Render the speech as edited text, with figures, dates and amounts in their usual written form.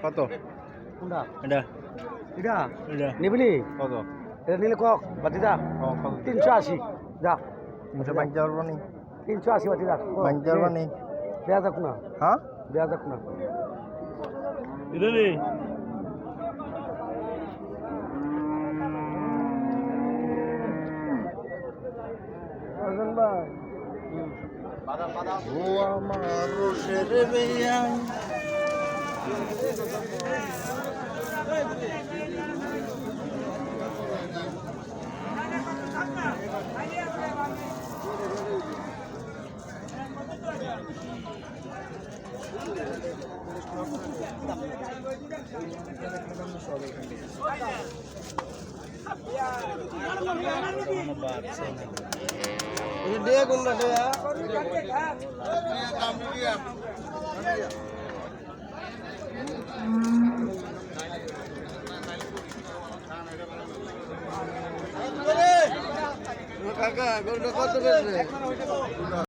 কত কোনটা এটা এটা এটা নিবলি কত এটা নিলে কক বাতি দা 380 যা মুঝে বাইক যাওয়ার পানি 380 বাতি দা বাইক যাওয়ার পানি দেয়া যাক না হ্যাঁ দেয়া যাক না এটা রে রাজন ভাই ও আমার রোশের বেয়াই dia gunda dia kakak gunda kau tu